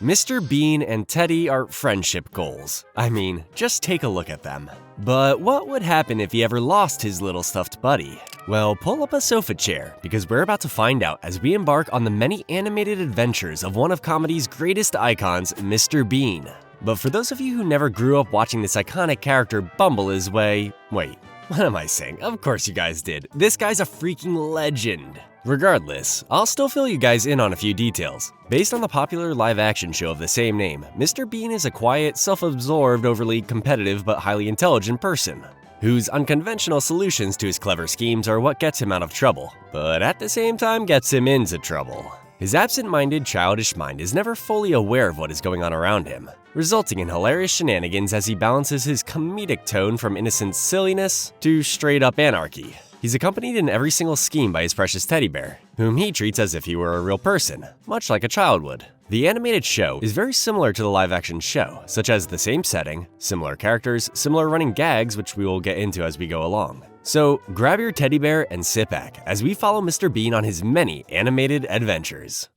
Mr. Bean and Teddy are friendship goals. I mean, just take a look at them. But what would happen if he ever lost his little stuffed buddy? Well, pull up a sofa chair, because we're about to find out as we embark on the many animated adventures of one of comedy's greatest icons, Mr. Bean. But for those of you who never grew up watching this iconic character bumble his way… Wait, what am I saying? Of course you guys did. This guy's a freaking legend. Regardless, I'll still fill you guys in on a few details. Based on the popular live-action show of the same name, Mr. Bean is a quiet, self-absorbed, overly competitive but highly intelligent person, whose unconventional solutions to his clever schemes are what gets him out of trouble, but at the same time gets him into trouble. His absent-minded, childish mind is never fully aware of what is going on around him, resulting in hilarious shenanigans as he balances his comedic tone from innocent silliness to straight-up anarchy. He's accompanied in every single scheme by his precious teddy bear, whom he treats as if he were a real person, much like a child would. The animated show is very similar to the live-action show, such as the same setting, similar characters, similar running gags, which we will get into as we go along. So grab your teddy bear and sit back as we follow Mr. Bean on his many animated adventures.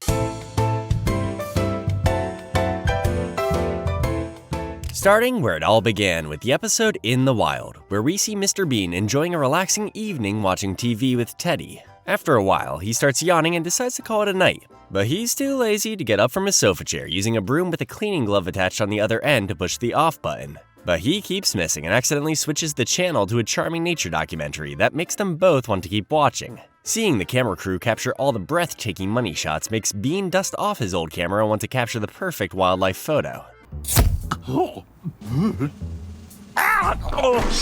Starting where it all began with the episode In the Wild, where we see Mr. Bean enjoying a relaxing evening watching TV with Teddy. After a while, he starts yawning and decides to call it a night, but he's too lazy to get up from his sofa chair using a broom with a cleaning glove attached on the other end to push the off button. But he keeps missing and accidentally switches the channel to a charming nature documentary that makes them both want to keep watching. Seeing the camera crew capture all the breathtaking money shots makes Bean dust off his old camera and want to capture the perfect wildlife photo.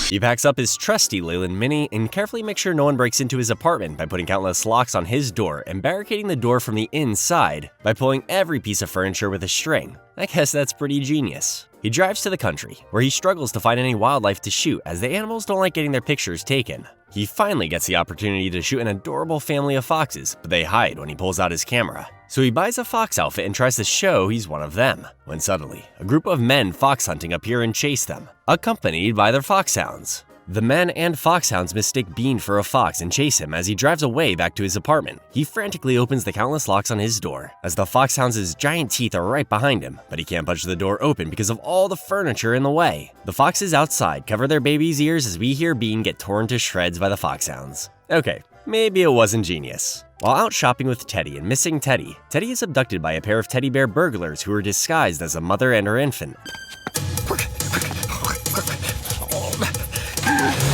He packs up his trusty Leyland Mini and carefully makes sure no one breaks into his apartment by putting countless locks on his door and barricading the door from the inside by pulling every piece of furniture with a string. I guess that's pretty genius. He drives to the country, where he struggles to find any wildlife to shoot as the animals don't like getting their pictures taken. He finally gets the opportunity to shoot an adorable family of foxes, but they hide when he pulls out his camera. So he buys a fox outfit and tries to show he's one of them, when suddenly, a group of men fox hunting appear and chase them, accompanied by their foxhounds. The men and foxhounds mistake Bean for a fox and chase him as he drives away back to his apartment. He frantically opens the countless locks on his door, as the foxhounds' giant teeth are right behind him, but he can't budge the door open because of all the furniture in the way. The foxes outside cover their babies' ears as we hear Bean get torn to shreds by the foxhounds. Okay, maybe it wasn't genius. While out shopping with Teddy and missing Teddy, Teddy is abducted by a pair of teddy bear burglars who are disguised as a mother and her infant.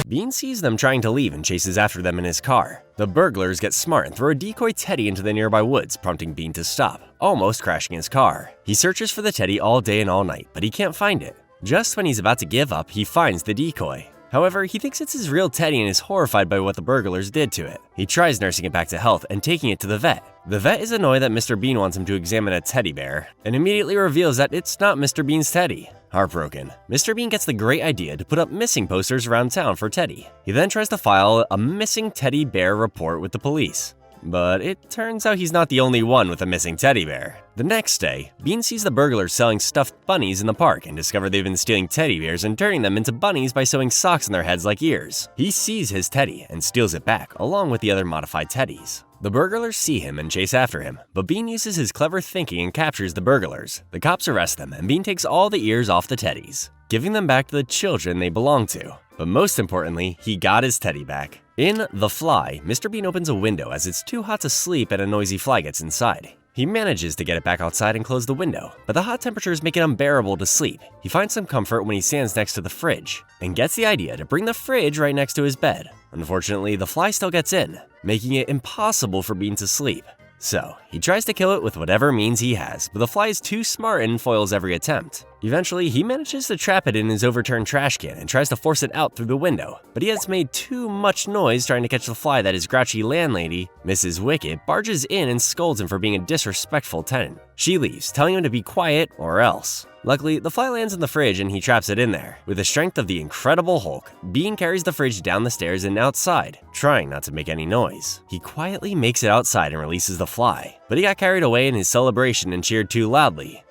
Bean sees them trying to leave and chases after them in his car. The burglars get smart and throw a decoy Teddy into the nearby woods, prompting Bean to stop, almost crashing his car. He searches for the Teddy all day and all night, but he can't find it. Just when he's about to give up, he finds the decoy. However, he thinks it's his real Teddy and is horrified by what the burglars did to it. He tries nursing it back to health and taking it to the vet. The vet is annoyed that Mr. Bean wants him to examine a teddy bear, and immediately reveals that it's not Mr. Bean's Teddy. Heartbroken, Mr. Bean gets the great idea to put up missing posters around town for Teddy. He then tries to file a missing teddy bear report with the police. But it turns out he's not the only one with a missing teddy bear. The next day, Bean sees the burglars selling stuffed bunnies in the park and discover they've been stealing teddy bears and turning them into bunnies by sewing socks on their heads like ears. He sees his teddy and steals it back, along with the other modified teddies. The burglars see him and chase after him, but Bean uses his clever thinking and captures the burglars. The cops arrest them, and Bean takes all the ears off the teddies, giving them back to the children they belong to. But most importantly, he got his teddy back. In The Fly, Mr. Bean opens a window as it's too hot to sleep and a noisy fly gets inside. He manages to get it back outside and close the window, but the hot temperatures make it unbearable to sleep. He finds some comfort when he stands next to the fridge, and gets the idea to bring the fridge right next to his bed. Unfortunately, the fly still gets in, making it impossible for Bean to sleep. So, he tries to kill it with whatever means he has, but the fly is too smart and foils every attempt. Eventually, he manages to trap it in his overturned trash can and tries to force it out through the window, but he has made too much noise trying to catch the fly that his grouchy landlady, Mrs. Wicket, barges in and scolds him for being a disrespectful tenant. She leaves, telling him to be quiet or else. Luckily, the fly lands in the fridge and he traps it in there. With the strength of the Incredible Hulk, Bean carries the fridge down the stairs and outside, trying not to make any noise. He quietly makes it outside and releases the fly, but he got carried away in his celebration and cheered too loudly,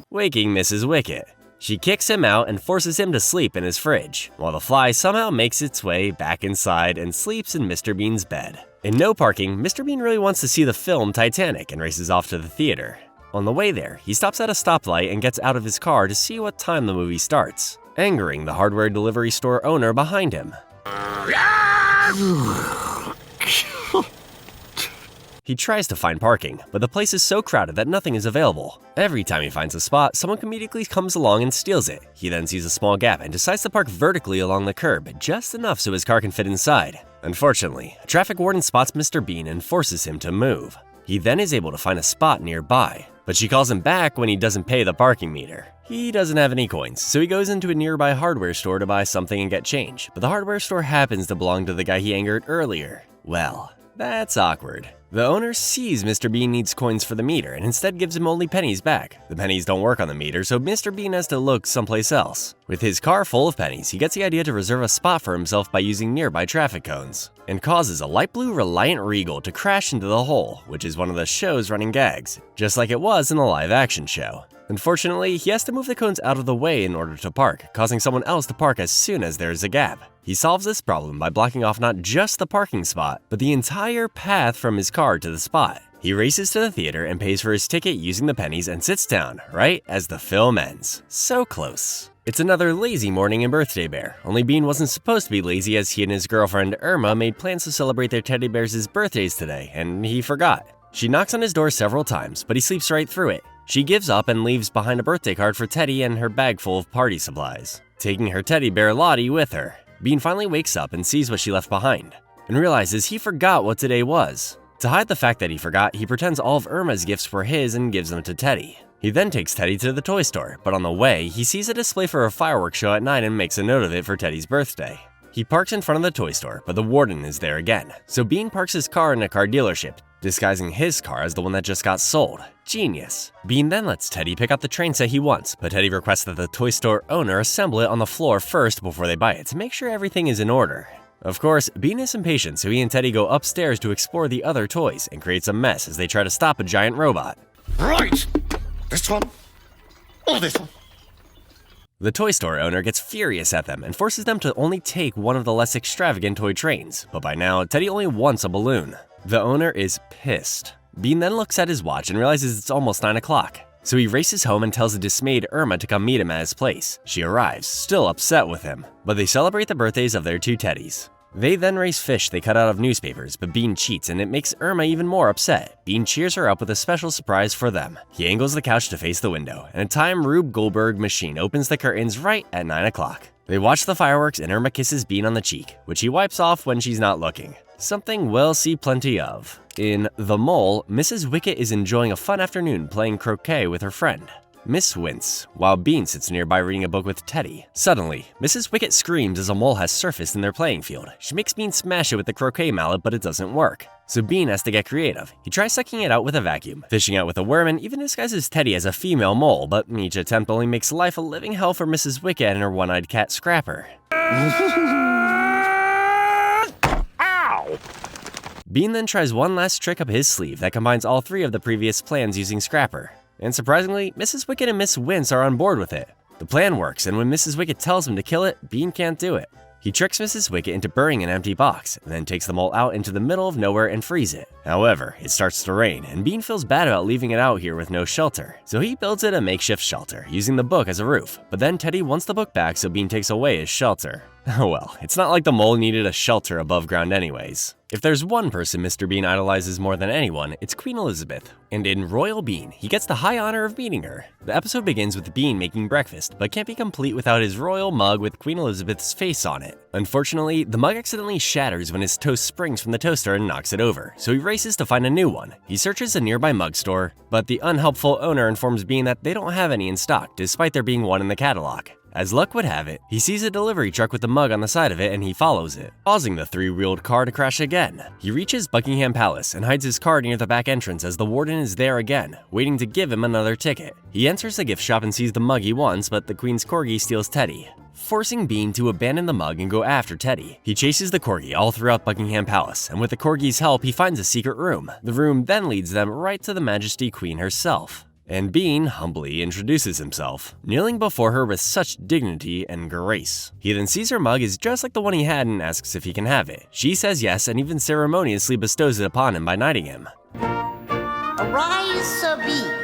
waking Mrs. Wicket. She kicks him out and forces him to sleep in his fridge, while the fly somehow makes its way back inside and sleeps in Mr. Bean's bed. In no parking, Mr. Bean really wants to see the film Titanic and races off to the theater. On the way there, he stops at a stoplight and gets out of his car to see what time the movie starts, angering the hardware delivery store owner behind him. He tries to find parking, but the place is so crowded that nothing is available. Every time he finds a spot, someone comedically comes along and steals it. He then sees a small gap and decides to park vertically along the curb, just enough so his car can fit inside. Unfortunately, a traffic warden spots Mr. Bean and forces him to move. He then is able to find a spot nearby, but she calls him back when he doesn't pay the parking meter. He doesn't have any coins, so he goes into a nearby hardware store to buy something and get change, but the hardware store happens to belong to the guy he angered earlier. Well, that's awkward. The owner sees Mr. Bean needs coins for the meter and instead gives him only pennies back. The pennies don't work on the meter, so Mr. Bean has to look someplace else. With his car full of pennies, he gets the idea to reserve a spot for himself by using nearby traffic cones, and causes a light blue Reliant Regal to crash into the hole, which is one of the show's running gags, just like it was in the live-action show. Unfortunately, he has to move the cones out of the way in order to park, causing someone else to park as soon as there is a gap. He solves this problem by blocking off not just the parking spot, but the entire path from his car to the spot. He races to the theater and pays for his ticket using the pennies and sits down, right as the film ends. So close. It's another lazy morning in Birthday Bear, only Bean wasn't supposed to be lazy as he and his girlfriend Irma made plans to celebrate their teddy bears' birthdays today, and he forgot. She knocks on his door several times, but he sleeps right through it. She gives up and leaves behind a birthday card for Teddy and her bag full of party supplies, taking her teddy bear Lottie with her. Bean finally wakes up and sees what she left behind, and realizes he forgot what today was. To hide the fact that he forgot, he pretends all of Irma's gifts were his and gives them to Teddy. He then takes Teddy to the toy store, but on the way, he sees a display for a fireworks show at night and makes a note of it for Teddy's birthday. He parks in front of the toy store, but the warden is there again, so Bean parks his car in a car dealership, disguising his car as the one that just got sold. Genius. Bean then lets Teddy pick out the train set he wants, but Teddy requests that the toy store owner assemble it on the floor first before they buy it to make sure everything is in order. Of course, Bean is impatient, so he and Teddy go upstairs to explore the other toys and creates a mess as they try to stop a giant robot. Right! This one, or this one? The toy store owner gets furious at them and forces them to only take one of the less extravagant toy trains, but by now, Teddy only wants a balloon. The owner is pissed. Bean then looks at his watch and realizes it's almost 9 o'clock. So he races home and tells the dismayed Irma to come meet him at his place. She arrives, still upset with him, but they celebrate the birthdays of their two teddies. They then race fish they cut out of newspapers, but Bean cheats and it makes Irma even more upset. Bean cheers her up with a special surprise for them. He angles the couch to face the window, and a time Rube Goldberg machine opens the curtains right at 9 o'clock. They watch the fireworks and Irma kisses Bean on the cheek, which he wipes off when she's not looking. Something we'll see plenty of. In The Mole, Mrs. Wicket is enjoying a fun afternoon playing croquet with her friend, Miss Wince, while Bean sits nearby reading a book with Teddy. Suddenly, Mrs. Wicket screams as a mole has surfaced in their playing field. She makes Bean smash it with the croquet mallet, but it doesn't work. So Bean has to get creative. He tries sucking it out with a vacuum, fishing out with a worm, and even disguises Teddy as a female mole, but each attempt only makes life a living hell for Mrs. Wicket and her one-eyed cat Scrapper. Bean then tries one last trick up his sleeve that combines all three of the previous plans using Scrapper. And surprisingly, Mrs. Wicket and Miss Wince are on board with it. The plan works, and when Mrs. Wicket tells him to kill it, Bean can't do it. He tricks Mrs. Wicket into burying an empty box, and then takes the mole out into the middle of nowhere and frees it. However, it starts to rain, and Bean feels bad about leaving it out here with no shelter. So he builds it a makeshift shelter, using the book as a roof. But then Teddy wants the book back, so Bean takes away his shelter. Oh well, it's not like the mole needed a shelter above ground anyways. If there's one person Mr. Bean idolizes more than anyone, it's Queen Elizabeth. And in Royal Bean, he gets the high honor of meeting her. The episode begins with Bean making breakfast, but can't be complete without his royal mug with Queen Elizabeth's face on it. Unfortunately, the mug accidentally shatters when his toast springs from the toaster and knocks it over, so he races to find a new one. He searches a nearby mug store, but the unhelpful owner informs Bean that they don't have any in stock, despite there being one in the catalog. As luck would have it, he sees a delivery truck with the mug on the side of it and he follows it, causing the three-wheeled car to crash again. He reaches Buckingham Palace and hides his car near the back entrance as the warden is there again, waiting to give him another ticket. He enters the gift shop and sees the mug he wants, but the Queen's corgi steals Teddy, forcing Bean to abandon the mug and go after Teddy. He chases the corgi all throughout Buckingham Palace, and with the corgi's help, he finds a secret room. The room then leads them right to the Majesty Queen herself. and Bean humbly introduces himself, kneeling before her with such dignity and grace. He then sees her mug is just like the one he had and asks if he can have it. She says yes and even ceremoniously bestows it upon him by knighting him. Arise, Sir Bean.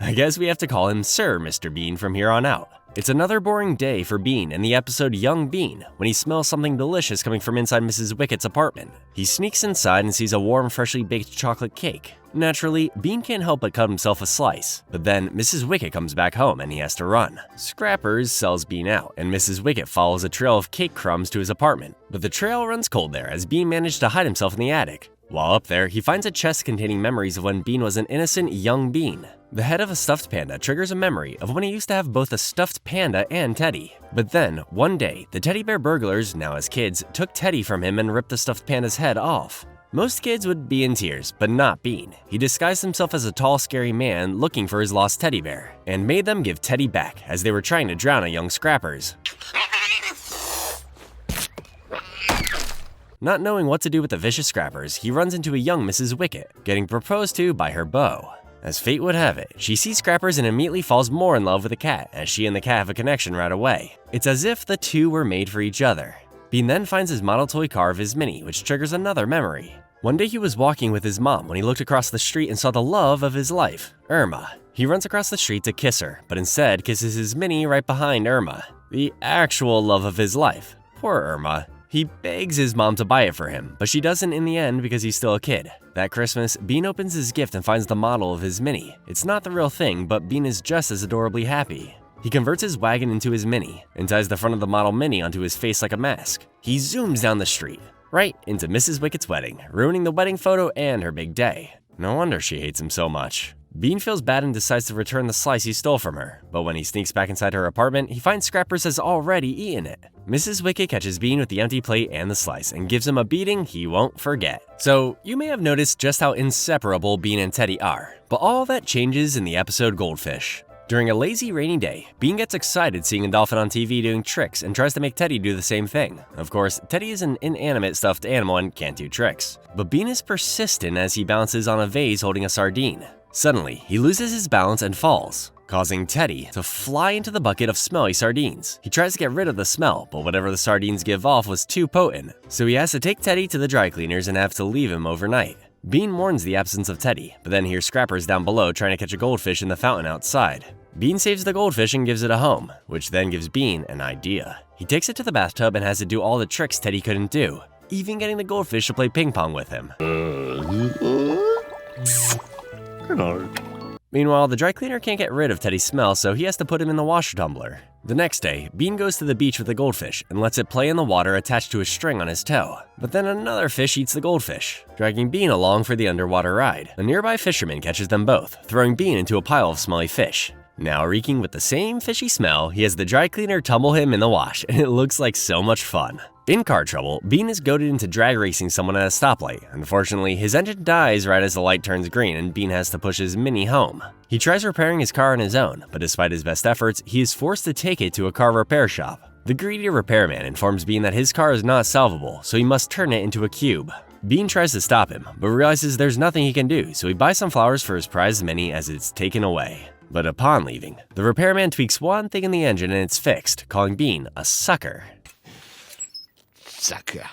I guess we have to call him Sir Mr. Bean from here on out. It's another boring day for Bean in the episode Young Bean when he smells something delicious coming from inside Mrs. Wickett's apartment. He sneaks inside and sees a warm, freshly baked chocolate cake. Naturally, Bean can't help but cut himself a slice, but then Mrs. Wickett comes back home and he has to run. Scrappers sells Bean out, and Mrs. Wickett follows a trail of cake crumbs to his apartment, but the trail runs cold there as Bean managed to hide himself in the attic. While up there, he finds a chest containing memories of when Bean was an innocent young Bean. The head of a stuffed panda triggers a memory of when he used to have both a stuffed panda and Teddy. But then, one day, the teddy bear burglars, now as kids, took Teddy from him and ripped the stuffed panda's head off. Most kids would be in tears, but not Bean. He disguised himself as a tall, scary man looking for his lost teddy bear, and made them give Teddy back as they were trying to drown a young Scrappers. Not knowing what to do with the vicious Scrappers, he runs into a young Mrs. Wickett, getting proposed to by her beau. As fate would have it, she sees Scrappers and immediately falls more in love with the cat, as she and the cat have a connection right away. It's as if the two were made for each other. Bean then finds his model toy car of his Minnie, which triggers another memory. One day he was walking with his mom when he looked across the street and saw the love of his life, Irma. He runs across the street to kiss her, but instead kisses his Minnie right behind Irma, the actual love of his life. Poor Irma. He begs his mom to buy it for him, but she doesn't in the end because he's still a kid. That Christmas, Bean opens his gift and finds the model of his Minnie. It's not the real thing, but Bean is just as adorably happy. He converts his wagon into his Minnie and ties the front of the model Minnie onto his face like a mask. He zooms down the street, right into Mrs. Wickett's wedding, ruining the wedding photo and her big day. No wonder she hates him so much. Bean feels bad and decides to return the slice he stole from her, but when he sneaks back inside her apartment, he finds Scrappers has already eaten it. Mrs. Wickett catches Bean with the empty plate and the slice and gives him a beating he won't forget. So, you may have noticed just how inseparable Bean and Teddy are, but all that changes in the episode Goldfish. During a lazy rainy day, Bean gets excited seeing a dolphin on TV doing tricks and tries to make Teddy do the same thing. Of course, Teddy is an inanimate stuffed animal and can't do tricks. But Bean is persistent as he balances on a vase holding a sardine. Suddenly, he loses his balance and falls, causing Teddy to fly into the bucket of smelly sardines. He tries to get rid of the smell, but whatever the sardines give off was too potent, so he has to take Teddy to the dry cleaners and have to leave him overnight. Bean mourns the absence of Teddy, but then hears Scrappers down below trying to catch a goldfish in the fountain outside. Bean saves the goldfish and gives it a home, which then gives Bean an idea. He takes it to the bathtub and has it do all the tricks Teddy couldn't do, even getting the goldfish to play ping pong with him. Meanwhile, the dry cleaner can't get rid of Teddy's smell, so he has to put him in the washer tumbler. The next day, Bean goes to the beach with the goldfish and lets it play in the water attached to a string on his toe. But then another fish eats the goldfish, dragging Bean along for the underwater ride. A nearby fisherman catches them both, throwing Bean into a pile of smelly fish. Now reeking with the same fishy smell, he has the dry cleaner tumble him in the wash, and it looks like so much fun. In car trouble, Bean is goaded into drag racing someone at a stoplight. Unfortunately, his engine dies right as the light turns green and Bean has to push his Minnie home. He tries repairing his car on his own, but despite his best efforts, he is forced to take it to a car repair shop. The greedy repairman informs Bean that his car is not salvable, so he must turn it into a cube. Bean tries to stop him, but realizes there's nothing he can do, so he buys some flowers for his prized Minnie as it's taken away. But upon leaving, the repairman tweaks one thing in the engine and it's fixed, calling Bean a sucker. Sucker.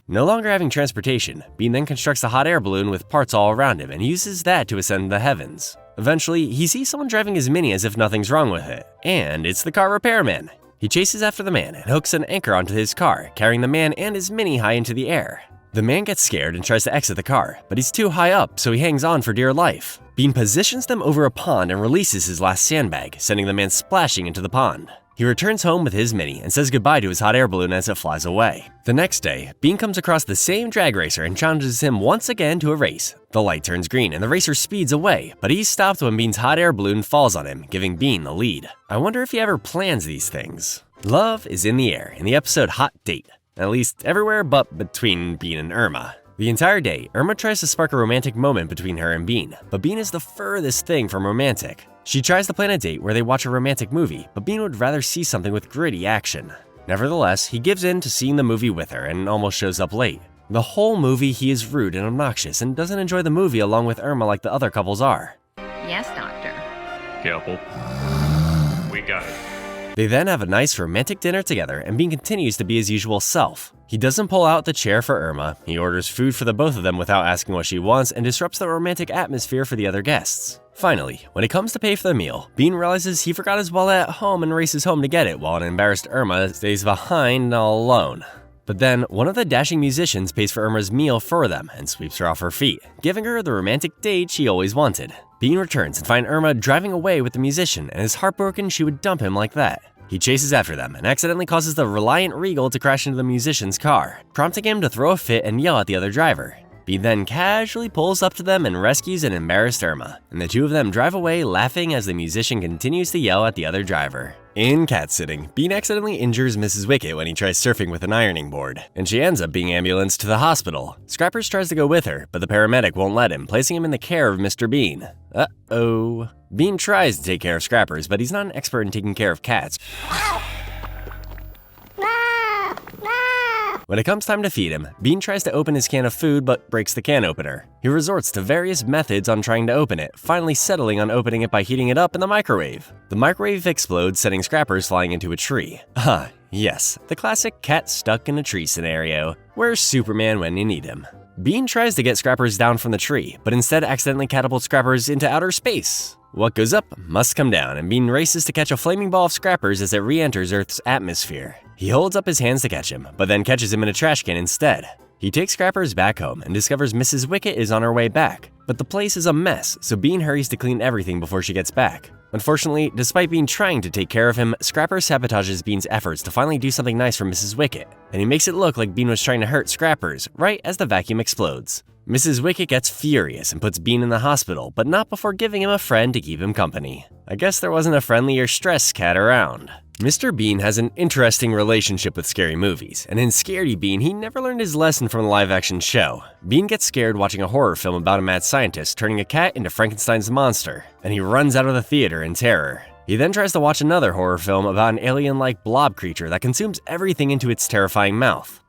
No longer having transportation, Bean then constructs a hot air balloon with parts all around him and uses that to ascend the heavens. Eventually, he sees someone driving his Minnie as if nothing's wrong with it, and it's the car repairman. He chases after the man and hooks an anchor onto his car, carrying the man and his Minnie high into the air. The man gets scared and tries to exit the car, but he's too high up, so he hangs on for dear life. Bean positions them over a pond and releases his last sandbag, sending the man splashing into the pond. He returns home with his Minnie and says goodbye to his hot air balloon as it flies away. The next day, Bean comes across the same drag racer and challenges him once again to a race. The light turns green and the racer speeds away, but he's stopped when Bean's hot air balloon falls on him, giving Bean the lead. I wonder if he ever plans these things. Love is in the air in the episode Hot Date. At least everywhere but between Bean and Irma. The entire day, Irma tries to spark a romantic moment between her and Bean, but Bean is the furthest thing from romantic. She tries to plan a date where they watch a romantic movie, but Bean would rather see something with gritty action. Nevertheless, he gives in to seeing the movie with her and almost shows up late. The whole movie he is rude and obnoxious and doesn't enjoy the movie along with Irma like the other couples are. Yes, Doctor. Couple. We got it. They then have a nice romantic dinner together and Bean continues to be his usual self. He doesn't pull out the chair for Irma, he orders food for the both of them without asking what she wants and disrupts the romantic atmosphere for the other guests. Finally, when it comes to pay for the meal, Bean realizes he forgot his wallet at home and races home to get it while an embarrassed Irma stays behind all alone. But then, one of the dashing musicians pays for Irma's meal for them and sweeps her off her feet, giving her the romantic date she always wanted. Bean returns and finds Irma driving away with the musician and is heartbroken she would dump him like that. He chases after them and accidentally causes the Reliant Regal to crash into the musician's car, prompting him to throw a fit and yell at the other driver. Bean then casually pulls up to them and rescues an embarrassed Irma, and the two of them drive away laughing as the musician continues to yell at the other driver. In Catsitting, Bean accidentally injures Mrs. Wicket when he tries surfing with an ironing board, and she ends up being ambulanced to the hospital. Scrappers tries to go with her, but the paramedic won't let him, placing him in the care of Mr. Bean. Uh-oh. Bean tries to take care of Scrappers, but he's not an expert in taking care of cats. When it comes time to feed him, Bean tries to open his can of food but breaks the can opener. He resorts to various methods on trying to open it, finally settling on opening it by heating it up in the microwave. The microwave explodes, sending Scrappers flying into a tree. Yes, the classic cat stuck in a tree scenario. Where's Superman when you need him? Bean tries to get Scrappers down from the tree, but instead accidentally catapults Scrappers into outer space. What goes up must come down, and Bean races to catch a flaming ball of Scrappers as it re-enters Earth's atmosphere. He holds up his hands to catch him, but then catches him in a trash can instead. He takes Scrappers back home and discovers Mrs. Wicket is on her way back, but the place is a mess, so Bean hurries to clean everything before she gets back. Unfortunately, despite Bean trying to take care of him, Scrapper sabotages Bean's efforts to finally do something nice for Mrs. Wicket, and he makes it look like Bean was trying to hurt Scrappers right as the vacuum explodes. Mrs. Wicket gets furious and puts Bean in the hospital, but not before giving him a friend to keep him company. I guess there wasn't a friendlier stress cat around. Mr. Bean has an interesting relationship with scary movies, and in Scaredy Bean, he never learned his lesson from the live-action show. Bean gets scared watching a horror film about a mad scientist turning a cat into Frankenstein's monster, and he runs out of the theater in terror. He then tries to watch another horror film about an alien-like blob creature that consumes everything into its terrifying mouth.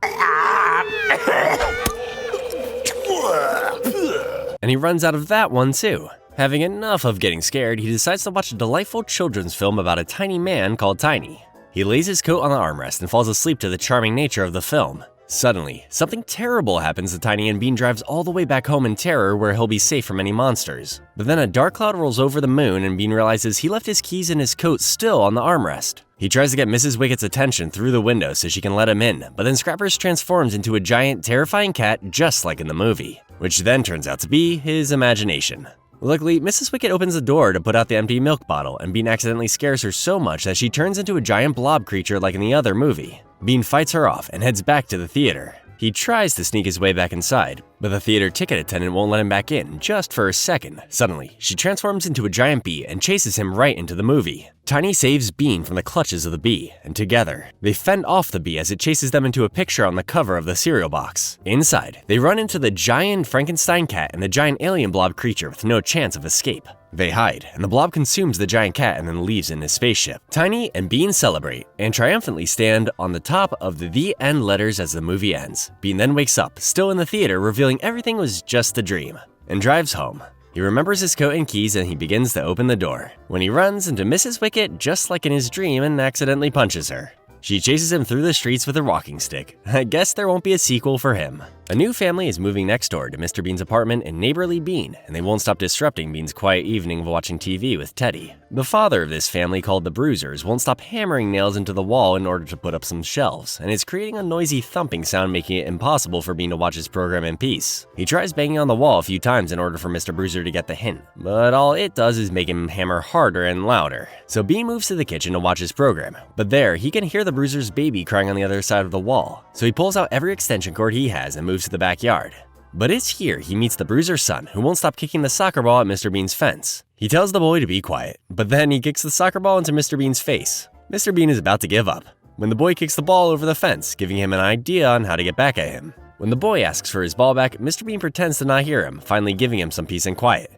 And he runs out of that one too. Having enough of getting scared, he decides to watch a delightful children's film about a tiny man called Tiny. He lays his coat on the armrest and falls asleep to the charming nature of the film. Suddenly, something terrible happens to Tiny and Bean drives all the way back home in terror where he'll be safe from any monsters. But then a dark cloud rolls over the moon and Bean realizes he left his keys and his coat still on the armrest. He tries to get Mrs. Wicket's attention through the window so she can let him in, but then Scrappers transforms into a giant, terrifying cat just like in the movie, which then turns out to be his imagination. Luckily, Mrs. Wicket opens the door to put out the empty milk bottle, and Bean accidentally scares her so much that she turns into a giant blob creature like in the other movie. Bean fights her off and heads back to the theater. He tries to sneak his way back inside, but the theater ticket attendant won't let him back in just for a second. Suddenly, she transforms into a giant bee and chases him right into the movie. Tiny saves Bean from the clutches of the bee, and together, they fend off the bee as it chases them into a picture on the cover of the cereal box. Inside, they run into the giant Frankenstein cat and the giant alien blob creature with no chance of escape. They hide, and the blob consumes the giant cat and then leaves in his spaceship. Tiny and Bean celebrate, and triumphantly stand on the top of the end letters as the movie ends. Bean then wakes up, still in the theater, revealing everything was just a dream, and drives home. He remembers his coat and keys and he begins to open the door, when he runs into Mrs. Wicket just like in his dream and accidentally punches her. She chases him through the streets with her walking stick. I guess there won't be a sequel for him. A new family is moving next door to Mr. Bean's apartment in neighborly Bean, and they won't stop disrupting Bean's quiet evening of watching TV with Teddy. The father of this family, called the Bruisers, won't stop hammering nails into the wall in order to put up some shelves, and is creating a noisy thumping sound, making it impossible for Bean to watch his program in peace. He tries banging on the wall a few times in order for Mr. Bruiser to get the hint, but all it does is make him hammer harder and louder. So Bean moves to the kitchen to watch his program, but there he can hear the Bruiser's baby crying on the other side of the wall. So he pulls out every extension cord he has and moves to the backyard. But it's here he meets the Bruiser's son, who won't stop kicking the soccer ball at Mr. Bean's fence. He tells the boy to be quiet, but then he kicks the soccer ball into Mr. Bean's face. Mr. Bean is about to give up, when the boy kicks the ball over the fence, giving him an idea on how to get back at him. When the boy asks for his ball back, Mr. Bean pretends to not hear him, finally giving him some peace and quiet.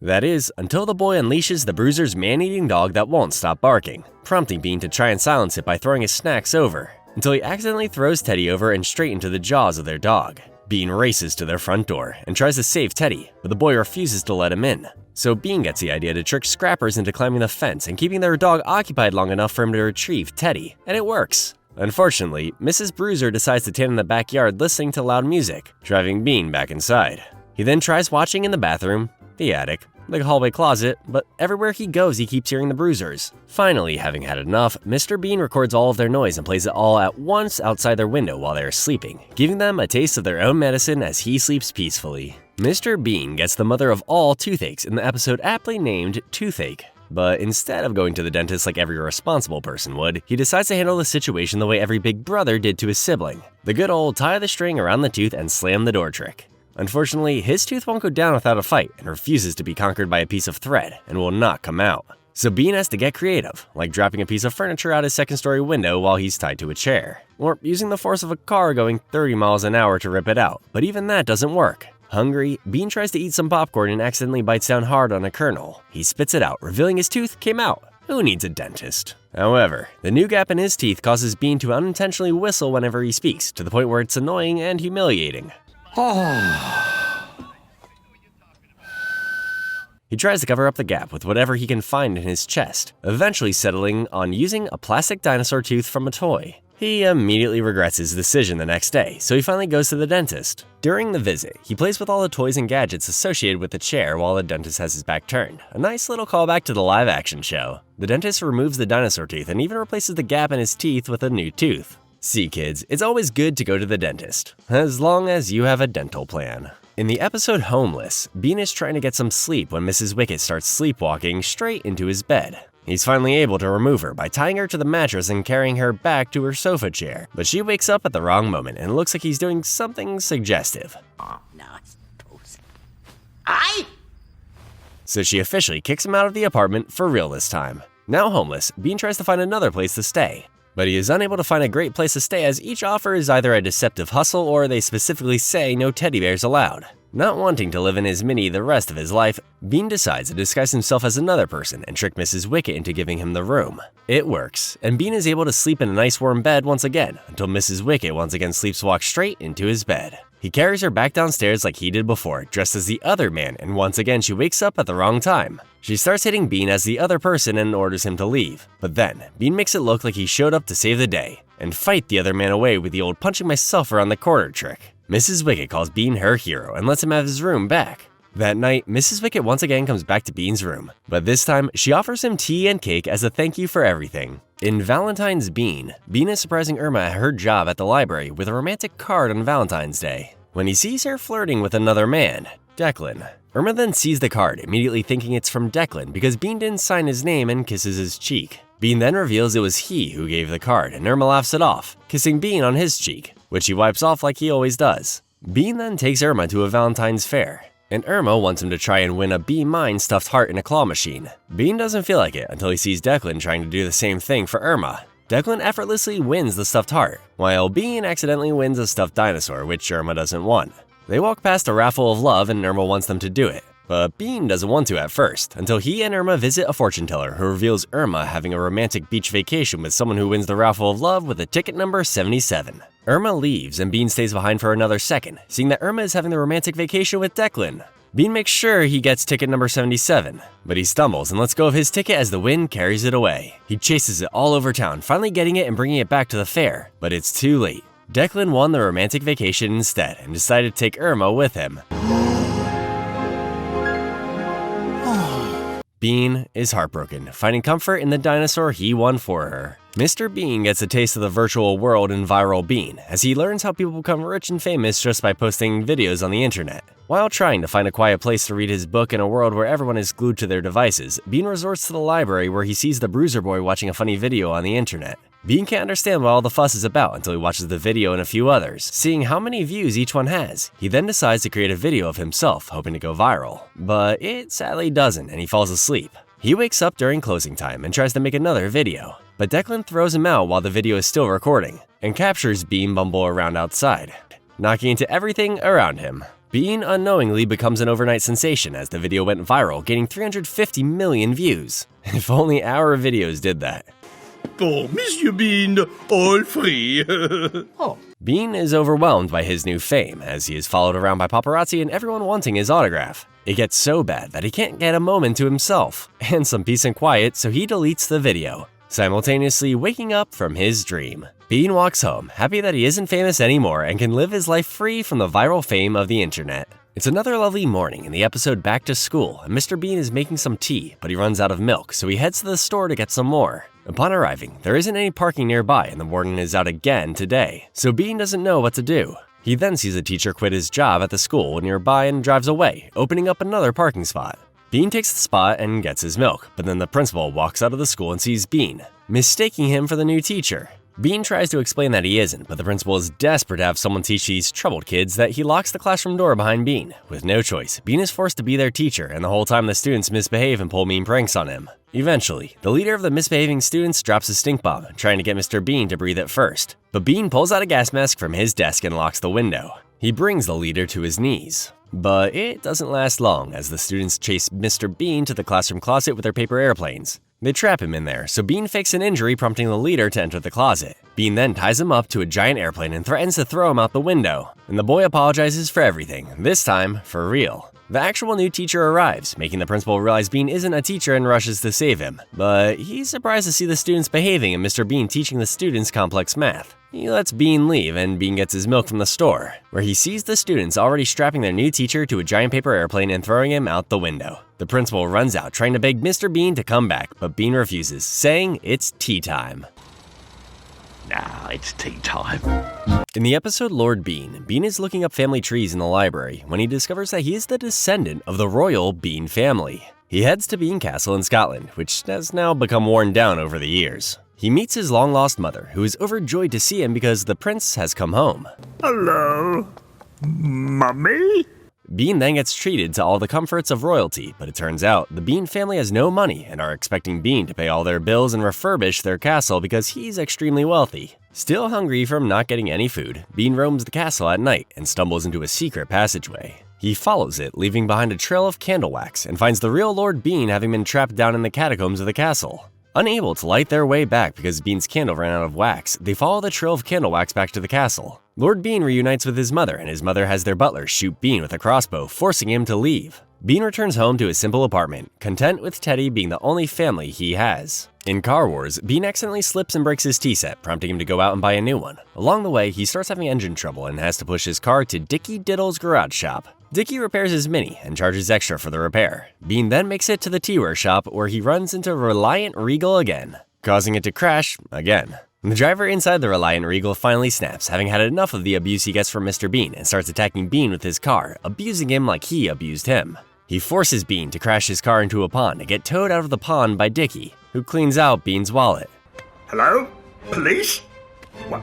That is, until the boy unleashes the Bruiser's man-eating dog that won't stop barking, prompting Bean to try and silence it by throwing his snacks over, until he accidentally throws Teddy over and straight into the jaws of their dog. Bean races to their front door and tries to save Teddy, but the boy refuses to let him in. So Bean gets the idea to trick Scrappers into climbing the fence and keeping their dog occupied long enough for him to retrieve Teddy, and it works. Unfortunately, Mrs. Bruiser decides to stand in the backyard listening to loud music, driving Bean back inside. He then tries watching in the bathroom, the attic, the hallway closet, but everywhere he goes he keeps hearing the Bruisers. Finally, having had enough, Mr. Bean records all of their noise and plays it all at once outside their window while they are sleeping, giving them a taste of their own medicine as he sleeps peacefully. Mr. Bean gets the mother of all toothaches in the episode aptly named Toothache. But instead of going to the dentist like every responsible person would, he decides to handle the situation the way every big brother did to his sibling. The good old tie the string around the tooth and slam the door trick. Unfortunately, his tooth won't go down without a fight and refuses to be conquered by a piece of thread and will not come out. So Bean has to get creative, like dropping a piece of furniture out his second-story window while he's tied to a chair, or using the force of a car going 30 miles an hour to rip it out, but even that doesn't work. Hungry, Bean tries to eat some popcorn and accidentally bites down hard on a kernel. He spits it out, revealing his tooth came out. Who needs a dentist? However, the new gap in his teeth causes Bean to unintentionally whistle whenever he speaks, to the point where it's annoying and humiliating. He tries to cover up the gap with whatever he can find in his chest, eventually settling on using a plastic dinosaur tooth from a toy. He immediately regrets his decision the next day, so he finally goes to the dentist. During the visit, he plays with all the toys and gadgets associated with the chair while the dentist has his back turned. A nice little callback to the live-action show. The dentist removes the dinosaur tooth and even replaces the gap in his teeth with a new tooth. See kids, it's always good to go to the dentist, as long as you have a dental plan. In the episode Homeless, Bean is trying to get some sleep when Mrs. Wicket starts sleepwalking straight into his bed. He's finally able to remove her by tying her to the mattress and carrying her back to her sofa chair, but she wakes up at the wrong moment and it looks like he's doing something suggestive. Oh, no, I suppose. I? So she officially kicks him out of the apartment for real this time. Now homeless, Bean tries to find another place to stay, but he is unable to find a great place to stay as each offer is either a deceptive hustle or they specifically say no teddy bears allowed. Not wanting to live in his mini the rest of his life, Bean decides to disguise himself as another person and trick Mrs. Wicket into giving him the room. It works, and Bean is able to sleep in a nice warm bed once again, until Mrs. Wicket once again sleepwalks straight into his bed. He carries her back downstairs like he did before, dressed as the other man, and once again she wakes up at the wrong time. She starts hitting Bean as the other person and orders him to leave, but then Bean makes it look like he showed up to save the day, and fight the other man away with the old punching myself around the corner trick. Mrs. Wicket calls Bean her hero and lets him have his room back. That night, Mrs. Wicket once again comes back to Bean's room, but this time she offers him tea and cake as a thank you for everything. In Valentine's Bean is surprising Irma at her job at the library with a romantic card on Valentine's Day, when he sees her flirting with another man, Declan. Irma then sees the card, immediately thinking it's from Declan because Bean didn't sign his name and kisses his cheek. Bean then reveals it was he who gave the card, and Irma laughs it off, kissing Bean on his cheek, which he wipes off like he always does. Bean then takes Irma to a Valentine's fair, and Irma wants him to try and win a Be Mine stuffed heart in a claw machine. Bean doesn't feel like it until he sees Declan trying to do the same thing for Irma. Declan effortlessly wins the stuffed heart, while Bean accidentally wins a stuffed dinosaur, which Irma doesn't want. They walk past a raffle of love and Irma wants them to do it, but Bean doesn't want to at first, until he and Irma visit a fortune teller who reveals Irma having a romantic beach vacation with someone who wins the raffle of love with a ticket number 77. Irma leaves and Bean stays behind for another second, seeing that Irma is having the romantic vacation with Declan. Bean makes sure he gets ticket number 77, but he stumbles and lets go of his ticket as the wind carries it away. He chases it all over town, finally getting it and bringing it back to the fair, but it's too late. Declan won the romantic vacation instead and decided to take Irma with him. Bean is heartbroken, finding comfort in the dinosaur he won for her. Mr. Bean gets a taste of the virtual world in Viral Bean, as he learns how people become rich and famous just by posting videos on the internet. While trying to find a quiet place to read his book in a world where everyone is glued to their devices, Bean resorts to the library where he sees the Bruiser Boy watching a funny video on the internet. Bean can't understand what all the fuss is about until he watches the video and a few others, seeing how many views each one has. He then decides to create a video of himself, hoping to go viral. But it sadly doesn't, and he falls asleep. He wakes up during closing time and tries to make another video, but Declan throws him out while the video is still recording, and captures Bean bumble around outside, knocking into everything around him. Bean unknowingly becomes an overnight sensation as the video went viral, gaining 350 million views. If only our videos did that. Oh, Monsieur Bean, all free. Bean is overwhelmed by his new fame, as he is followed around by paparazzi and everyone wanting his autograph. It gets so bad that he can't get a moment to himself, and some peace and quiet, so he deletes the video, simultaneously waking up from his dream. Bean walks home, happy that he isn't famous anymore and can live his life free from the viral fame of the internet. It's another lovely morning in the episode Back to School, and Mr. Bean is making some tea, but he runs out of milk, so he heads to the store to get some more. Upon arriving, there isn't any parking nearby and the warden is out again today, so Bean doesn't know what to do. He then sees a teacher quit his job at the school nearby and drives away, opening up another parking spot. Bean takes the spot and gets his milk, but then the principal walks out of the school and sees Bean, mistaking him for the new teacher. Bean tries to explain that he isn't, but the principal is desperate to have someone teach these troubled kids that he locks the classroom door behind Bean. With no choice, Bean is forced to be their teacher, and the whole time the students misbehave and pull mean pranks on him. Eventually, the leader of the misbehaving students drops a stink bomb, trying to get Mr. Bean to breathe it first. But Bean pulls out a gas mask from his desk and locks the window. He brings the leader to his knees. But it doesn't last long, as the students chase Mr. Bean to the classroom closet with their paper airplanes. They trap him in there, so Bean fakes an injury, prompting the leader to enter the closet. Bean then ties him up to a giant airplane and threatens to throw him out the window. And the boy apologizes for everything, this time for real. The actual new teacher arrives, making the principal realize Bean isn't a teacher and rushes to save him. But he's surprised to see the students behaving and Mr. Bean teaching the students complex math. He lets Bean leave and Bean gets his milk from the store, where he sees the students already strapping their new teacher to a giant paper airplane and throwing him out the window. The principal runs out trying to beg Mr. Bean to come back, but Bean refuses, saying it's tea time. Now it's tea time. In the episode Lord Bean, Bean is looking up family trees in the library when he discovers that he is the descendant of the royal Bean family. He heads to Bean Castle in Scotland, which has now become worn down over the years. He meets his long-lost mother, who is overjoyed to see him because the prince has come home. Hello, Mummy? Bean then gets treated to all the comforts of royalty, but it turns out the Bean family has no money and are expecting Bean to pay all their bills and refurbish their castle because he's extremely wealthy. Still hungry from not getting any food, Bean roams the castle at night and stumbles into a secret passageway. He follows it, leaving behind a trail of candle wax, and finds the real Lord Bean having been trapped down in the catacombs of the castle. Unable to light their way back because Bean's candle ran out of wax, they follow the trail of candle wax back to the castle. Lord Bean reunites with his mother, and his mother has their butler shoot Bean with a crossbow, forcing him to leave. Bean returns home to his simple apartment, content with Teddy being the only family he has. In Car Wars, Bean accidentally slips and breaks his tea set, prompting him to go out and buy a new one. Along the way, he starts having engine trouble and has to push his car to Dickie Diddle's garage shop. Dickie repairs his Mini and charges extra for the repair. Bean then makes it to the tea workshop where he runs into Reliant Regal again, causing it to crash again. The driver inside the Reliant Regal finally snaps, having had enough of the abuse he gets from Mr. Bean, and starts attacking Bean with his car, abusing him like he abused him. He forces Bean to crash his car into a pond and get towed out of the pond by Dickie, who cleans out Bean's wallet. Hello? Police? What?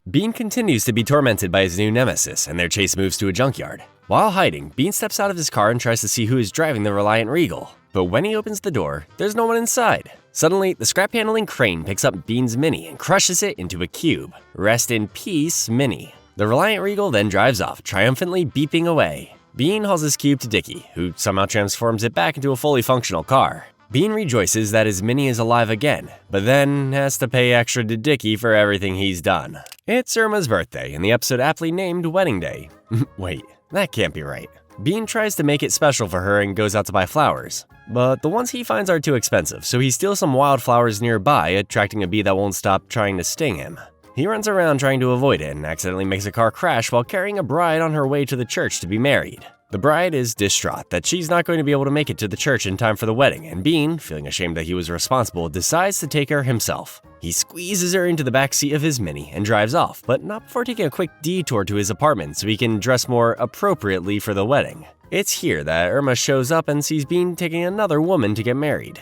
Bean continues to be tormented by his new nemesis, and their chase moves to a junkyard. While hiding, Bean steps out of his car and tries to see who is driving the Reliant Regal. But when he opens the door, there's no one inside. Suddenly, the scrap-handling crane picks up Bean's Mini and crushes it into a cube. Rest in peace, Mini. The Reliant Regal then drives off, triumphantly beeping away. Bean hauls his cube to Dickie, who somehow transforms it back into a fully functional car. Bean rejoices that his Mini is alive again, but then has to pay extra to Dickie for everything he's done. It's Irma's birthday, and the episode aptly named Wedding Day. Wait, that can't be right. Bean tries to make it special for her and goes out to buy flowers. But the ones he finds are too expensive, so he steals some wildflowers nearby, attracting a bee that won't stop trying to sting him. He runs around trying to avoid it and accidentally makes a car crash while carrying a bride on her way to the church to be married. The bride is distraught that she's not going to be able to make it to the church in time for the wedding, and Bean, feeling ashamed that he was responsible, decides to take her himself. He squeezes her into the back seat of his Mini and drives off, but not before taking a quick detour to his apartment so he can dress more appropriately for the wedding. It's here that Irma shows up and sees Bean taking another woman to get married.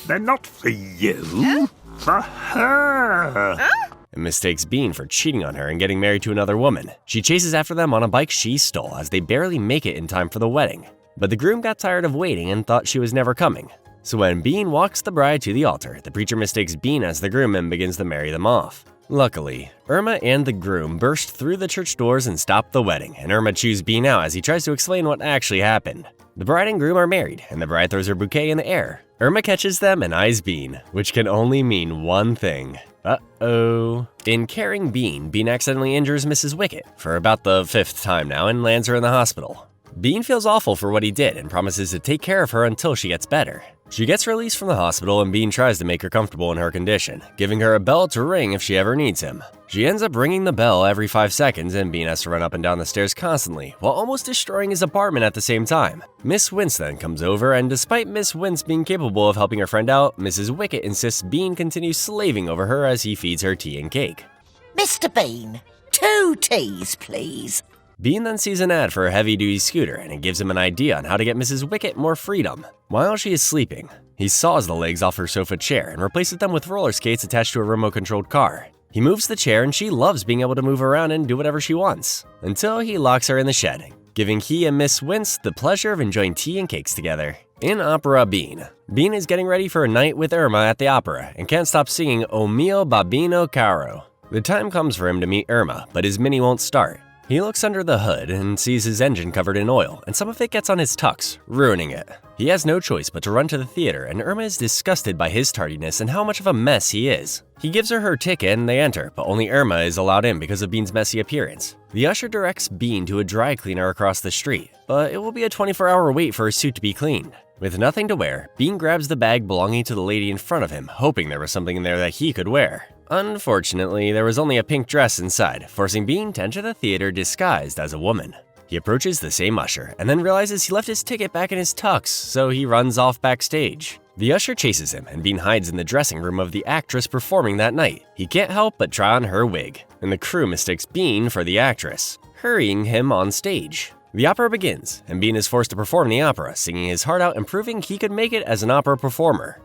They're not for you, for her. And mistakes Bean for cheating on her and getting married to another woman. She chases after them on a bike she stole as they barely make it in time for the wedding. But the groom got tired of waiting and thought she was never coming. So when Bean walks the bride to the altar, the preacher mistakes Bean as the groom and begins to marry them off. Luckily, Irma and the groom burst through the church doors and stop the wedding, and Irma chews Bean out as he tries to explain what actually happened. The bride and groom are married, and the bride throws her bouquet in the air. Irma catches them and eyes Bean, which can only mean one thing. Uh-oh. In carrying Bean, Bean accidentally injures Mrs. Wicket for about the 5th time now and lands her in the hospital. Bean feels awful for what he did and promises to take care of her until she gets better. She gets released from the hospital and Bean tries to make her comfortable in her condition, giving her a bell to ring if she ever needs him. She ends up ringing the bell every 5 seconds and Bean has to run up and down the stairs constantly, while almost destroying his apartment at the same time. Miss Wince then comes over, and despite Miss Wince being capable of helping her friend out, Mrs. Wicket insists Bean continues slaving over her as he feeds her tea and cake. Mr. Bean, 2 teas, please. Bean then sees an ad for a heavy-duty scooter, and it gives him an idea on how to get Mrs. Wicket more freedom. While she is sleeping, he saws the legs off her sofa chair and replaces them with roller skates attached to a remote-controlled car. He moves the chair and she loves being able to move around and do whatever she wants, until he locks her in the shed, giving he and Miss Wince the pleasure of enjoying tea and cakes together. In Opera Bean, Bean is getting ready for a night with Irma at the opera and can't stop singing O mio babbino caro. The time comes for him to meet Irma, but his Mini won't start. He looks under the hood and sees his engine covered in oil, and some of it gets on his tux, ruining it. He has no choice but to run to the theater, and Irma is disgusted by his tardiness and how much of a mess he is. He gives her her ticket and they enter, but only Irma is allowed in because of Bean's messy appearance. The usher directs Bean to a dry cleaner across the street, but it will be a 24-hour wait for his suit to be cleaned. With nothing to wear, Bean grabs the bag belonging to the lady in front of him, hoping there was something in there that he could wear. Unfortunately, there was only a pink dress inside, forcing Bean to enter the theater disguised as a woman. He approaches the same usher and then realizes he left his ticket back in his tux, so he runs off backstage. The usher chases him and Bean hides in the dressing room of the actress performing that night. He can't help but try on her wig, and the crew mistakes Bean for the actress, hurrying him on stage. The opera begins, and Bean is forced to perform the opera, singing his heart out and proving he could make it as an opera performer.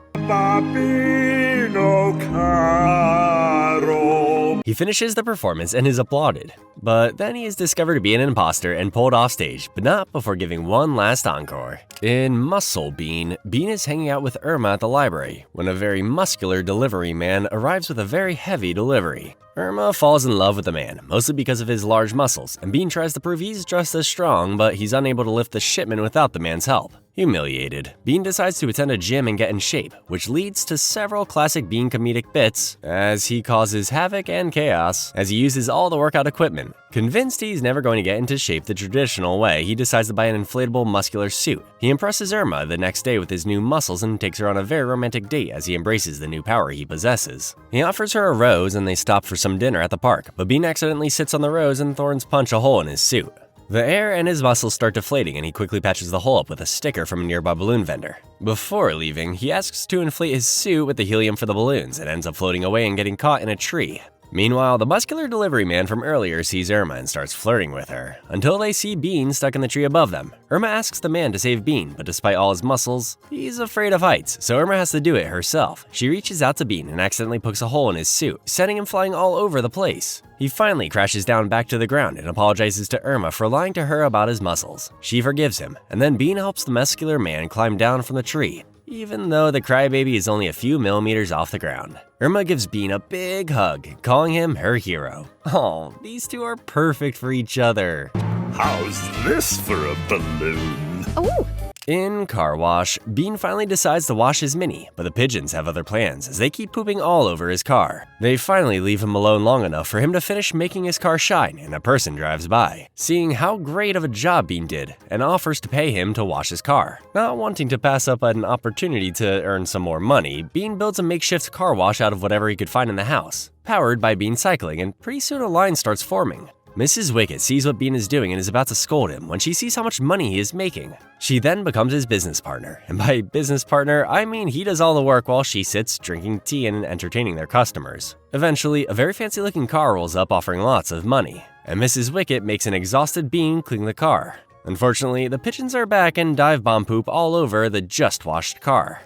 He finishes the performance and is applauded, but then he is discovered to be an imposter and pulled off stage, but not before giving one last encore. In Muscle Bean, Bean is hanging out with Irma at the library when a very muscular delivery man arrives with a very heavy delivery. Irma falls in love with the man, mostly because of his large muscles, and Bean tries to prove he's just as strong, but he's unable to lift the shipment without the man's help. Humiliated, Bean decides to attend a gym and get in shape, which leads to several classic Bean comedic bits, as he causes havoc and chaos as he uses all the workout equipment. Convinced he's never going to get into shape the traditional way, he decides to buy an inflatable muscular suit. He impresses Irma the next day with his new muscles and takes her on a very romantic date as he embraces the new power he possesses. He offers her a rose and they stop for some dinner at the park, but Bean accidentally sits on the rose and thorns punch a hole in his suit. The air and his muscles start deflating and he quickly patches the hole up with a sticker from a nearby balloon vendor. Before leaving, he asks to inflate his suit with the helium for the balloons and ends up floating away and getting caught in a tree. Meanwhile, the muscular delivery man from earlier sees Irma and starts flirting with her, until they see Bean stuck in the tree above them. Irma asks the man to save Bean, but despite all his muscles, he's afraid of heights, so Irma has to do it herself. She reaches out to Bean and accidentally pokes a hole in his suit, sending him flying all over the place. He finally crashes down back to the ground and apologizes to Irma for lying to her about his muscles. She forgives him, and then Bean helps the muscular man climb down from the tree, even though the crybaby is only a few millimeters off the ground. Irma gives Bean a big hug, calling him her hero. Oh, these two are perfect for each other. How's this for a balloon? Ooh. In Car Wash, Bean finally decides to wash his Mini, but the pigeons have other plans as they keep pooping all over his car. They finally leave him alone long enough for him to finish making his car shine, and a person drives by, seeing how great of a job Bean did, and offers to pay him to wash his car. Not wanting to pass up an opportunity to earn some more money, Bean builds a makeshift car wash out of whatever he could find in the house, powered by Bean cycling, and pretty soon a line starts forming. Mrs. Wicket sees what Bean is doing and is about to scold him when she sees how much money he is making. She then becomes his business partner, and by business partner, I mean he does all the work while she sits drinking tea and entertaining their customers. Eventually, a very fancy-looking car rolls up offering lots of money, and Mrs. Wicket makes an exhausted Bean clean the car. Unfortunately, the pigeons are back and dive bomb poop all over the just-washed car.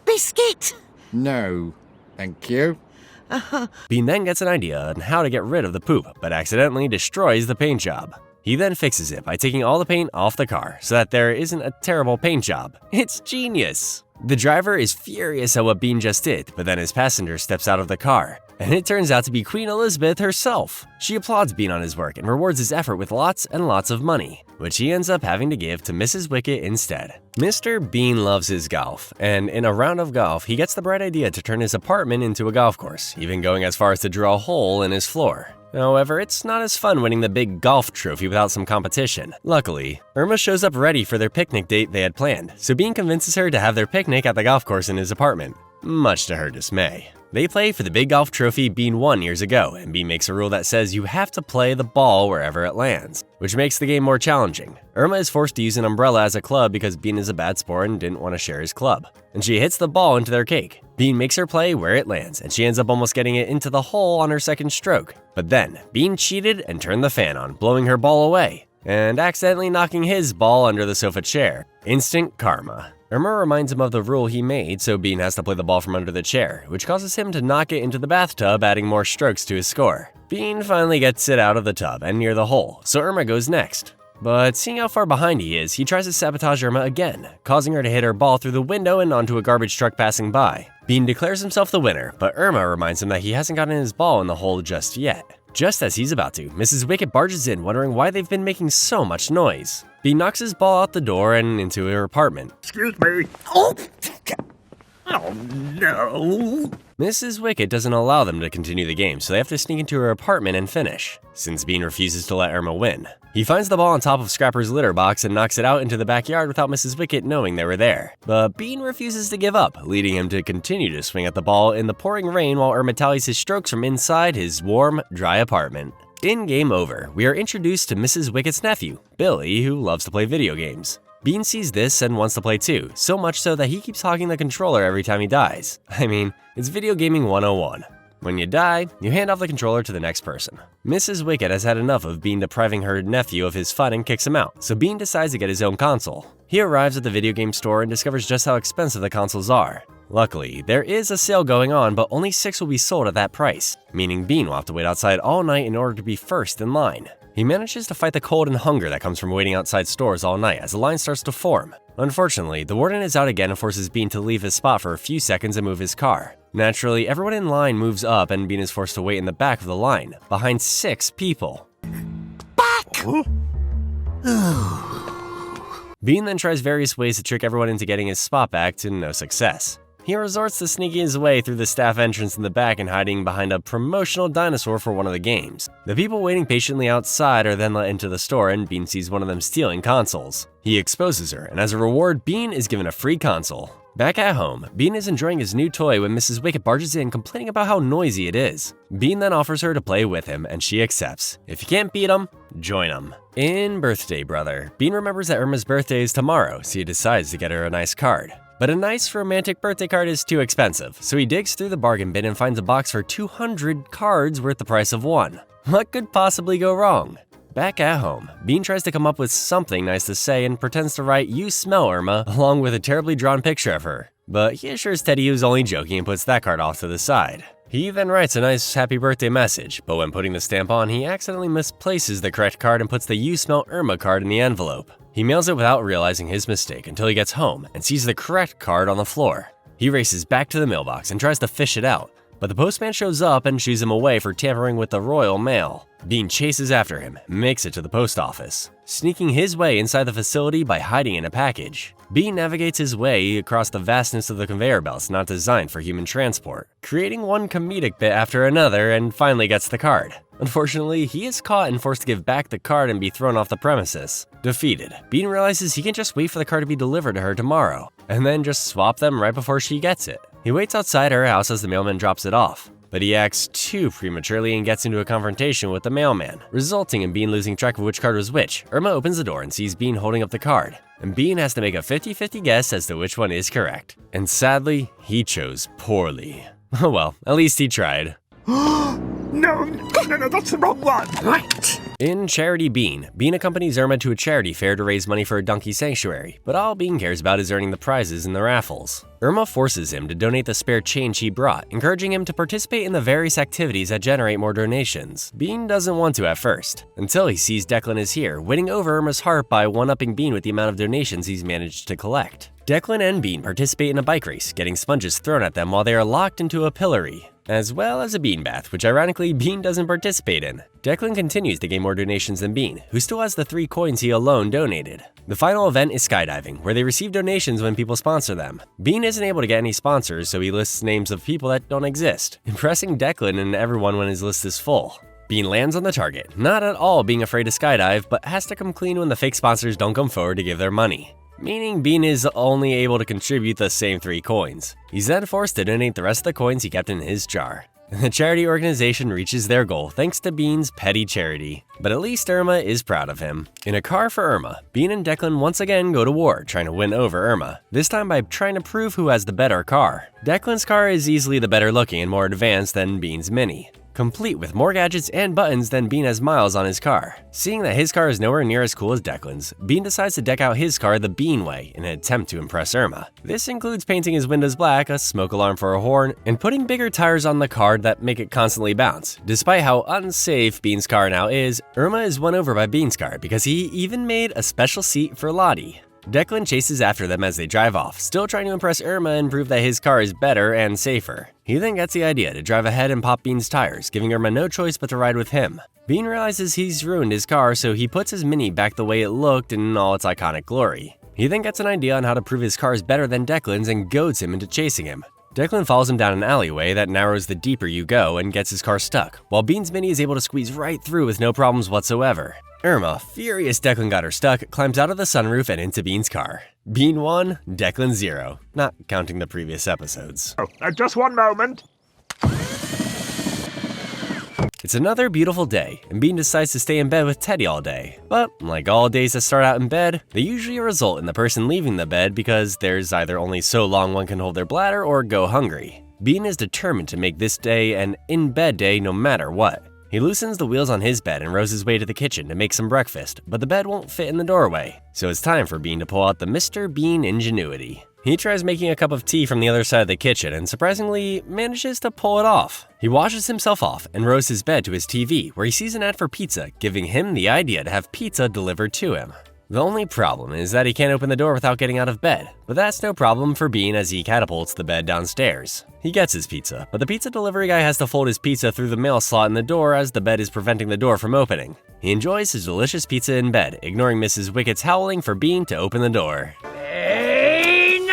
Biscuit! No, thank you. Bean then gets an idea on how to get rid of the poop, but accidentally destroys the paint job. He then fixes it by taking all the paint off the car so that there isn't a terrible paint job. It's genius! The driver is furious at what Bean just did, but then his passenger steps out of the car, and it turns out to be Queen Elizabeth herself. She applauds Bean on his work and rewards his effort with lots and lots of money, which he ends up having to give to Mrs. Wicket instead. Mr. Bean loves his golf, and in a round of golf, he gets the bright idea to turn his apartment into a golf course, even going as far as to draw a hole in his floor. However, it's not as fun winning the big golf trophy without some competition. Luckily, Irma shows up ready for their picnic date they had planned, so Bean convinces her to have their picnic at the golf course in his apartment, much to her dismay. They play for the big golf trophy Bean won years ago, and Bean makes a rule that says you have to play the ball wherever it lands, which makes the game more challenging. Irma is forced to use an umbrella as a club because Bean is a bad sport and didn't want to share his club, and she hits the ball into their cake. Bean makes her play where it lands, and she ends up almost getting it into the hole on her second stroke. But then, Bean cheated and turned the fan on, blowing her ball away, and accidentally knocking his ball under the sofa chair. Instant karma. Irma reminds him of the rule he made, so Bean has to play the ball from under the chair, which causes him to knock it into the bathtub, adding more strokes to his score. Bean finally gets it out of the tub and near the hole, so Irma goes next. But seeing how far behind he is, he tries to sabotage Irma again, causing her to hit her ball through the window and onto a garbage truck passing by. Bean declares himself the winner, but Irma reminds him that he hasn't gotten his ball in the hole just yet. Just as he's about to, Mrs. Wicket barges in, wondering why they've been making so much noise. Bean knocks his ball out the door and into her apartment. Excuse me. Oh, no. Mrs. Wicket doesn't allow them to continue the game, so they have to sneak into her apartment and finish, since Bean refuses to let Irma win. He finds the ball on top of Scrapper's litter box and knocks it out into the backyard without Mrs. Wicket knowing they were there. But Bean refuses to give up, leading him to continue to swing at the ball in the pouring rain while Irma tallies his strokes from inside his warm, dry apartment. In Game Over, we are introduced to Mrs. Wicket's nephew, Billy, who loves to play video games. Bean sees this and wants to play too, so much so that he keeps hogging the controller every time he dies. I mean, it's video gaming 101. When you die, you hand off the controller to the next person. Mrs. Wicket has had enough of Bean depriving her nephew of his fun and kicks him out, so Bean decides to get his own console. He arrives at the video game store and discovers just how expensive the consoles are. Luckily, there is a sale going on, but only 6 will be sold at that price, meaning Bean will have to wait outside all night in order to be first in line. He manages to fight the cold and hunger that comes from waiting outside stores all night as the line starts to form. Unfortunately, the warden is out again and forces Bean to leave his spot for a few seconds and move his car. Naturally, everyone in line moves up and Bean is forced to wait in the back of the line, behind 6 people. Back! Bean then tries various ways to trick everyone into getting his spot back to no success. He resorts to sneaking his way through the staff entrance in the back and hiding behind a promotional dinosaur for one of the games. The people waiting patiently outside are then let into the store and Bean sees one of them stealing consoles. He exposes her, and as a reward, Bean is given a free console. Back at home, Bean is enjoying his new toy when Mrs. Wicket barges in complaining about how noisy it is. Bean then offers her to play with him, and she accepts. If you can't beat him, join him. In Birthday Brother, Bean remembers that Irma's birthday is tomorrow, so he decides to get her a nice card. But a nice romantic birthday card is too expensive, so he digs through the bargain bin and finds a box for 200 cards worth the price of 1. What could possibly go wrong? Back at home, Bean tries to come up with something nice to say and pretends to write "You smell, Irma," along with a terribly drawn picture of her. But he assures Teddy he was only joking and puts that card off to the side. He then writes a nice happy birthday message, but when putting the stamp on, he accidentally misplaces the correct card and puts the "You smell, Irma" card in the envelope. He mails it without realizing his mistake until he gets home and sees the correct card on the floor. He races back to the mailbox and tries to fish it out, but the postman shows up and shoos him away for tampering with the royal mail. Bean chases after him and makes it to the post office, sneaking his way inside the facility by hiding in a package. Bean navigates his way across the vastness of the conveyor belts not designed for human transport, creating one comedic bit after another, and finally gets the card. Unfortunately, he is caught and forced to give back the card and be thrown off the premises. Defeated, Bean realizes he can just wait for the card to be delivered to her tomorrow, and then just swap them right before she gets it. He waits outside her house as the mailman drops it off, but he acts too prematurely and gets into a confrontation with the mailman, resulting in Bean losing track of which card was which. Irma opens the door and sees Bean holding up the card, and Bean has to make a 50-50 guess as to which one is correct. And sadly, he chose poorly. Oh well, at least he tried. No, that's the wrong one. Right. In Scaredy Bean, Bean accompanies Irma to a charity fair to raise money for a donkey sanctuary, but all Bean cares about is earning the prizes in the raffles. Irma forces him to donate the spare change he brought, encouraging him to participate in the various activities that generate more donations. Bean doesn't want to at first, until he sees Declan is here, winning over Irma's heart by one-upping Bean with the amount of donations he's managed to collect. Declan and Bean participate in a bike race, getting sponges thrown at them while they are locked into a pillory, as well as a bean bath, which ironically Bean doesn't participate in. Declan continues to gain more donations than Bean, who still has the 3 coins he alone donated. The final event is skydiving, where they receive donations when people sponsor them. Bean isn't able to get any sponsors, so he lists names of people that don't exist, impressing Declan and everyone when his list is full. Bean lands on the target, not at all being afraid to skydive, but has to come clean when the fake sponsors don't come forward to give their money, meaning Bean is only able to contribute the same 3 coins. He's then forced to donate the rest of the coins he kept in his jar. The charity organization reaches their goal thanks to Bean's petty charity, but at least Irma is proud of him. In a car for Irma, Bean and Declan once again go to war trying to win over Irma, this time by trying to prove who has the better car. Declan's car is easily the better looking and more advanced than Bean's Mini, complete with more gadgets and buttons than Bean has miles on his car. Seeing that his car is nowhere near as cool as Declan's, Bean decides to deck out his car the Bean way in an attempt to impress Irma. This includes painting his windows black, a smoke alarm for a horn, and putting bigger tires on the car that make it constantly bounce. Despite how unsafe Bean's car now is, Irma is won over by Bean's car because he even made a special seat for Lottie. Declan chases after them as they drive off, still trying to impress Irma and prove that his car is better and safer. He then gets the idea to drive ahead and pop Bean's tires, giving Irma no choice but to ride with him. Bean realizes he's ruined his car, so he puts his Mini back the way it looked in all its iconic glory. He then gets an idea on how to prove his car is better than Declan's and goads him into chasing him. Declan follows him down an alleyway that narrows the deeper you go and gets his car stuck, while Bean's Mini is able to squeeze right through with no problems whatsoever. Irma, furious Declan got her stuck, climbs out of the sunroof and into Bean's car. Bean 1, Declan 0, not counting the previous episodes. Just one moment. It's another beautiful day, and Bean decides to stay in bed with Teddy all day. But, like all days that start out in bed, they usually result in the person leaving the bed because there's either only so long one can hold their bladder or go hungry. Bean is determined to make this day an in-bed day no matter what. He loosens the wheels on his bed and rows his way to the kitchen to make some breakfast, but the bed won't fit in the doorway, so it's time for Bean to pull out the Mr. Bean ingenuity. He tries making a cup of tea from the other side of the kitchen and surprisingly manages to pull it off. He washes himself off and rows his bed to his TV, where he sees an ad for pizza, giving him the idea to have pizza delivered to him. The only problem is that he can't open the door without getting out of bed, but that's no problem for Bean as he catapults the bed downstairs. He gets his pizza, but the pizza delivery guy has to fold his pizza through the mail slot in the door as the bed is preventing the door from opening. He enjoys his delicious pizza in bed, ignoring Mrs. Wickett's howling for Bean to open the door. Bean!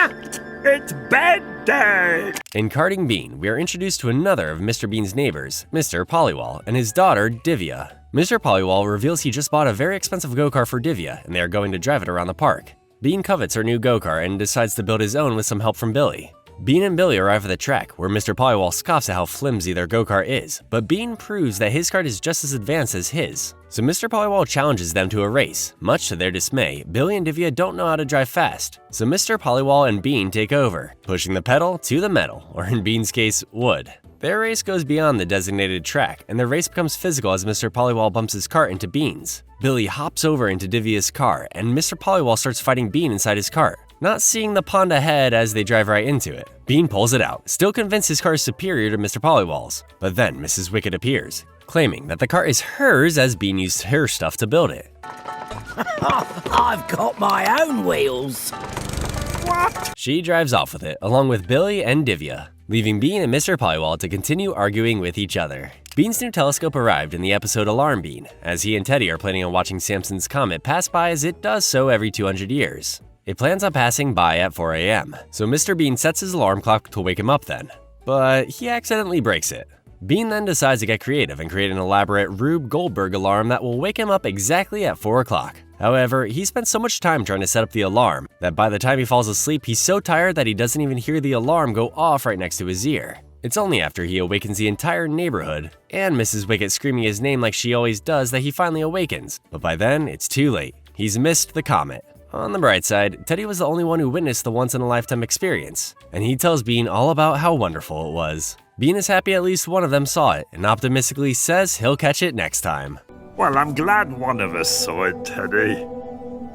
It's bed day! In Karting Bean, we are introduced to another of Mr. Bean's neighbors, Mr. Pollywall, and his daughter, Divya. Mr. Pollywall reveals he just bought a very expensive go-kart for Divya, and they are going to drive it around the park. Bean covets her new go-kart and decides to build his own with some help from Billy. Bean and Billy arrive at the track, where Mr. Pollywall scoffs at how flimsy their go-kart is, but Bean proves that his kart is just as advanced as his. So Mr. Pollywall challenges them to a race. Much to their dismay, Billy and Divya don't know how to drive fast, so Mr. Pollywall and Bean take over, pushing the pedal to the metal, or in Bean's case, wood. Their race goes beyond the designated track, and their race becomes physical as Mr. Pollywall bumps his cart into Bean's. Billy hops over into Divya's car, and Mr. Pollywall starts fighting Bean inside his cart, not seeing the pond ahead as they drive right into it. Bean pulls it out, still convinced his car is superior to Mr. Pollywall's, but then Mrs. Wicked appears, claiming that the car is hers as Bean used her stuff to build it. I've got my own wheels. What? She drives off with it, along with Billy and Divya, leaving Bean and Mr. Pollywall to continue arguing with each other. Bean's new telescope arrived in the episode Alarm Bean, as he and Teddy are planning on watching Samson's comet pass by as it does so every 200 years. It plans on passing by at 4 a.m., so Mr. Bean sets his alarm clock to wake him up then, but he accidentally breaks it. Bean then decides to get creative and create an elaborate Rube Goldberg alarm that will wake him up exactly at 4 o'clock. However, he spent so much time trying to set up the alarm that by the time he falls asleep, he's so tired that he doesn't even hear the alarm go off right next to his ear. It's only after he awakens the entire neighborhood and Mrs. Wicket screaming his name like she always does that he finally awakens, but by then, it's too late. He's missed the comet. On the bright side, Teddy was the only one who witnessed the once-in-a-lifetime experience, and he tells Bean all about how wonderful it was. Bean is happy at least one of them saw it, and optimistically says he'll catch it next time. Well, I'm glad one of us saw it, Teddy.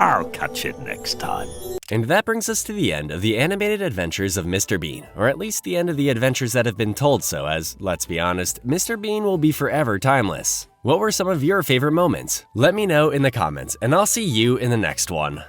I'll catch it next time. And that brings us to the end of the animated adventures of Mr. Bean, or at least the end of the adventures that have been told so, as, let's be honest, Mr. Bean will be forever timeless. What were some of your favorite moments? Let me know in the comments, and I'll see you in the next one.